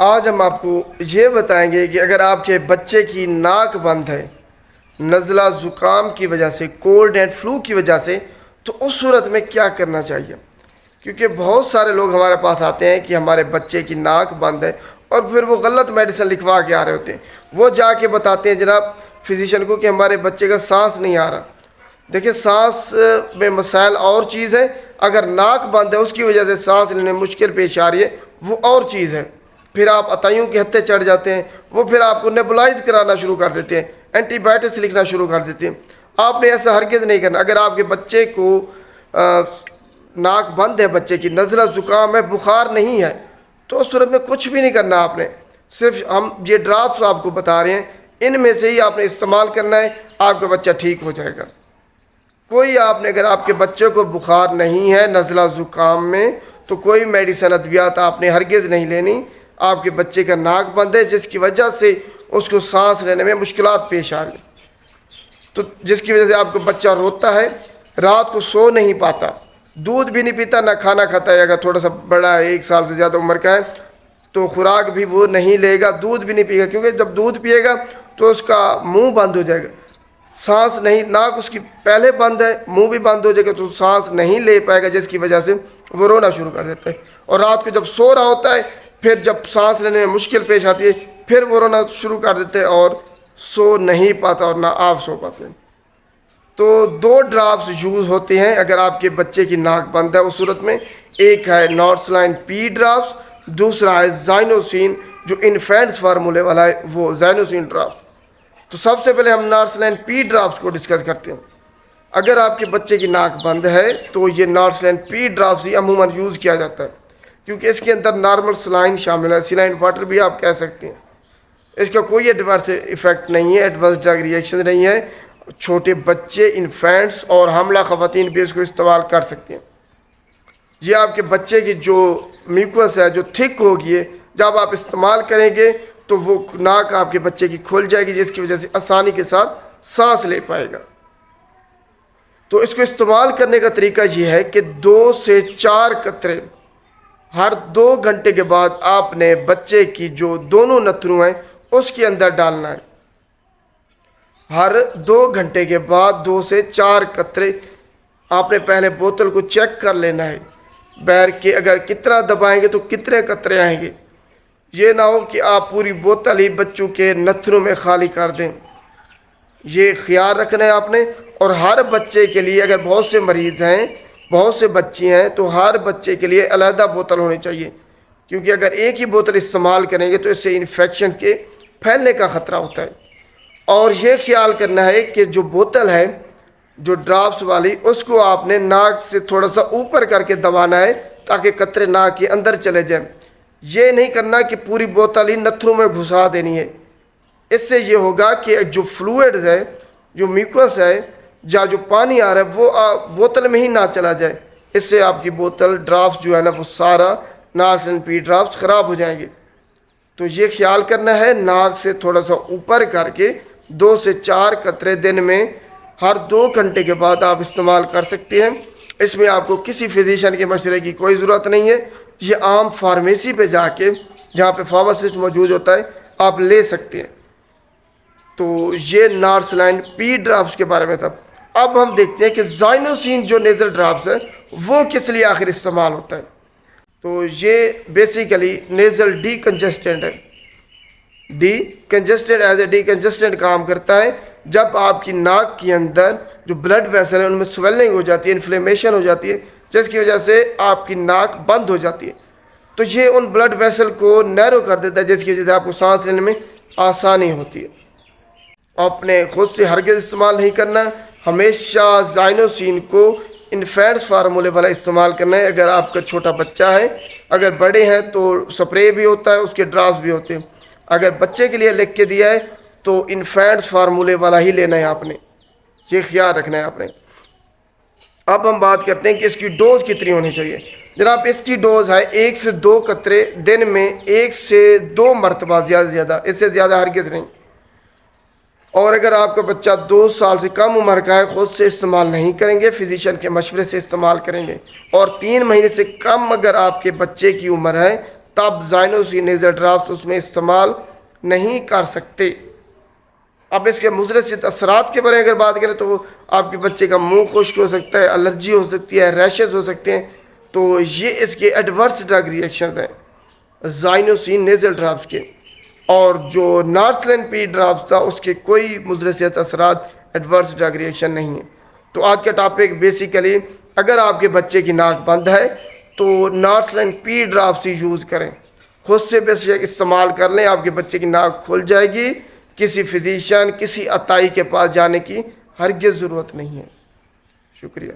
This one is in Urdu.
آج ہم آپ کو یہ بتائیں گے کہ اگر آپ کے بچے کی ناک بند ہے نزلہ زکام کی وجہ سے، کولڈ اینڈ فلو کی وجہ سے، تو اس صورت میں کیا کرنا چاہیے. کیونکہ بہت سارے لوگ ہمارے پاس آتے ہیں کہ ہمارے بچے کی ناک بند ہے اور پھر وہ غلط میڈیسن لکھوا کے آ رہے ہوتے ہیں. وہ جا کے بتاتے ہیں جناب فزیشین کو کہ ہمارے بچے کا سانس نہیں آ رہا. دیکھیں سانس میں مسائل اور چیز ہے، اگر ناک بند ہے اس کی وجہ سے سانس لینے میں مشکل پیش آ رہی ہے وہ اور چیز ہے. پھر آپ عطائیوں کے ہتھے چڑھ جاتے ہیں، وہ پھر آپ کو نیبولائز کرانا شروع کر دیتے ہیں، اینٹی بائیوٹکس لکھنا شروع کر دیتے ہیں. آپ نے ایسا ہرگز نہیں کرنا. اگر آپ کے بچے کو ناک بند ہے، بچے کی نزلہ زکام ہے، بخار نہیں ہے، تو اس صورت میں کچھ بھی نہیں کرنا. آپ نے صرف ہم یہ ڈراپس آپ کو بتا رہے ہیں، ان میں سے ہی آپ نے استعمال کرنا ہے، آپ کا بچہ ٹھیک ہو جائے گا. کوئی آپ نے اگر آپ کے بچے کو بخار نہیں ہے نزلہ زکام میں، تو کوئی میڈیسن ادویات آپ نے ہرگز نہیں لینی. آپ کے بچے کا ناک بند ہے جس کی وجہ سے اس کو سانس لینے میں مشکلات پیش آ رہی، تو جس کی وجہ سے آپ کا بچہ روتا ہے، رات کو سو نہیں پاتا، دودھ بھی نہیں پیتا، نہ کھانا کھاتا ہے. اگر تھوڑا سا بڑا ہے، 1 سال سے زیادہ عمر کا ہے، تو خوراک بھی وہ نہیں لے گا، دودھ بھی نہیں پی گا، کیونکہ جب دودھ پیے گا تو اس کا منہ بند ہو جائے گا. سانس نہیں، ناک اس کی پہلے بند ہے، منہ بھی بند ہو جائے گا، تو سانس نہیں لے پائے گا، جس کی وجہ سے وہ رونا شروع کر دیتا ہے. اور رات کو جب سو رہا ہوتا ہے، پھر جب سانس لینے میں مشکل پیش آتی ہے، پھر وہ رونا شروع کر دیتے ہیں اور سو نہیں پاتا اور نہ آپ سو پاتے ہیں. تو 2 ڈراپس یوز ہوتے ہیں اگر آپ کے بچے کی ناک بند ہے اس صورت میں. ایک ہے نارسلائن پی ڈراپس، دوسرا ہے زائنوسین جو انفینٹس فارمولے والا ہے، وہ زائنوسین ڈراپس. تو سب سے پہلے ہم نارسلائن پی ڈراپس کو ڈسکس کرتے ہیں. اگر آپ کے بچے کی ناک بند ہے تو یہ نارسلائن پی ڈراپس ہی عموماً یوز کیا جاتا ہے، کیونکہ اس کے اندر نارمل سلائن شامل ہے، سلائن واٹر بھی آپ کہہ سکتے ہیں. اس کا کوئی ایڈورس ایفیکٹ نہیں ہے، ایڈورس ڈرگ ریئیکشن نہیں ہے. چھوٹے بچے، انفینٹس اور حاملہ خواتین بھی اس کو استعمال کر سکتے ہیں. یہ آپ کے بچے کی جو میوکس ہے جو تھک ہوگی ہے، جب آپ استعمال کریں گے تو وہ ناک آپ کے بچے کی کھل جائے گی، جس کی وجہ سے آسانی کے ساتھ سانس لے پائے گا. تو اس کو استعمال کرنے کا طریقہ یہ ہے کہ 2 سے 4 قطرے ہر 2 گھنٹے کے بعد آپ نے بچے کی جو دونوں نتھنوں ہیں اس کے اندر ڈالنا ہے. ہر 2 گھنٹے کے بعد 2 سے 4 قطرے آپ نے پہلے بوتل کو چیک کر لینا ہے، بیر کے اگر کتنا دبائیں گے تو کتنے قطرے آئیں گے. یہ نہ ہو کہ آپ پوری بوتل ہی بچوں کے نتھنوں میں خالی کر دیں. یہ خیال رکھنا ہے آپ نے. اور ہر بچے کے لیے، اگر بہت سے مریض ہیں، بہت سے بچے ہیں، تو ہر بچے کے لیے علیحدہ بوتل ہونی چاہیے، کیونکہ اگر ایک ہی بوتل استعمال کریں گے تو اس سے انفیکشن کے پھیلنے کا خطرہ ہوتا ہے. اور یہ خیال کرنا ہے کہ جو بوتل ہے جو ڈراپس والی، اس کو آپ نے ناک سے تھوڑا سا اوپر کر کے دبانا ہے تاکہ قطرے ناک کے اندر چلے جائیں. یہ نہیں کرنا کہ پوری بوتل ہی نتھروں میں گھسا دینی ہے. اس سے یہ ہوگا کہ جو فلوئڈز ہے، جو میوکس ہے، یا جو پانی آ رہا ہے وہ بوتل میں ہی نہ چلا جائے. اس سے آپ کی بوتل ڈراپس جو ہے نا وہ سارا نارسلائن پی ڈراپس خراب ہو جائیں گے. تو یہ خیال کرنا ہے، ناک سے تھوڑا سا اوپر کر کے 2 سے 4 قطرے دن میں ہر 2 گھنٹے کے بعد آپ استعمال کر سکتے ہیں. اس میں آپ کو کسی فزیشین کے مشورے کی کوئی ضرورت نہیں ہے. یہ عام فارمیسی پہ جا کے، جہاں پہ فارماسسٹ موجود ہوتا ہے، آپ لے سکتے ہیں. تو یہ نارسلائن پی ڈراپس کے بارے میں تھا. اب ہم دیکھتے ہیں کہ زائنوسین جو نیزل ڈراپس ہے وہ کس لیے آخر استعمال ہوتا ہے. تو یہ بیسیکلی نیزل ڈی کنجسٹنٹ ہے. ڈی کنجسٹنٹ ایز اے ڈی کنجسٹنٹ کام کرتا ہے. جب آپ کی ناک کے اندر جو بلڈ ویسل ہے ان میں سویلنگ ہو جاتی ہے، انفلیمیشن ہو جاتی ہے، جس کی وجہ سے آپ کی ناک بند ہو جاتی ہے، تو یہ ان بلڈ ویسل کو نیرو کر دیتا ہے، جس کی وجہ سے آپ کو سانس لینے میں آسانی ہوتی ہے. آپ نے خود سے ہرگز استعمال نہیں کرنا. ہمیشہ زائنوسین کو انفینٹس فارمولے والا استعمال کرنا ہے. اگر آپ کا چھوٹا بچہ ہے، اگر بڑے ہیں تو سپرے بھی ہوتا ہے، اس کے ڈراپس بھی ہوتے ہیں. اگر بچے کے لیے لکھ کے دیا ہے تو انفینٹس فارمولے والا ہی لینا ہے آپ نے. یہ خیال رکھنا ہے آپ نے. اب ہم بات کرتے ہیں کہ اس کی ڈوز کتنی ہونی چاہیے. جناب اس کی ڈوز ہے 1 سے 2 قطرے دن میں 1 سے 2 مرتبہ، زیادہ سے زیادہ، اس سے زیادہ ہرگز نہیں. اور اگر آپ کا بچہ 2 سال سے کم عمر کا ہے، خود سے استعمال نہیں کریں گے، فزیشین کے مشورے سے استعمال کریں گے. اور 3 مہینے سے کم اگر آپ کے بچے کی عمر ہے تب زائنوسی نیزل ڈراپس اس میں استعمال نہیں کر سکتے۔ اب اس کے مضر سے اثرات کے بارے میں اگر بات کریں تو آپ کے بچے کا منہ خشک ہو سکتا ہے، الرجی ہو سکتی ہے، ریشز ہو سکتے ہیں، تو یہ اس کے ایڈورس ڈرگ ریئیکشنز ہیں زائنوسین نیزل ڈراپس کے۔ اور جو نارسلن پی ڈراپس تھا اس کے کوئی مضر صحت اثرات ایڈورس ڈرگ ریئیکشن نہیں ہے۔ تو آج کا ٹاپک بیسیکلی اگر آپ کے بچے کی ناک بند ہے تو نارسلن پی ڈراپس ہی یوز کریں، خود سے بے شک استعمال کر لیں، آپ کے بچے کی ناک کھل جائے گی، کسی فزیشین کسی عطائی کے پاس جانے کی ہرگز ضرورت نہیں ہے۔ شکریہ۔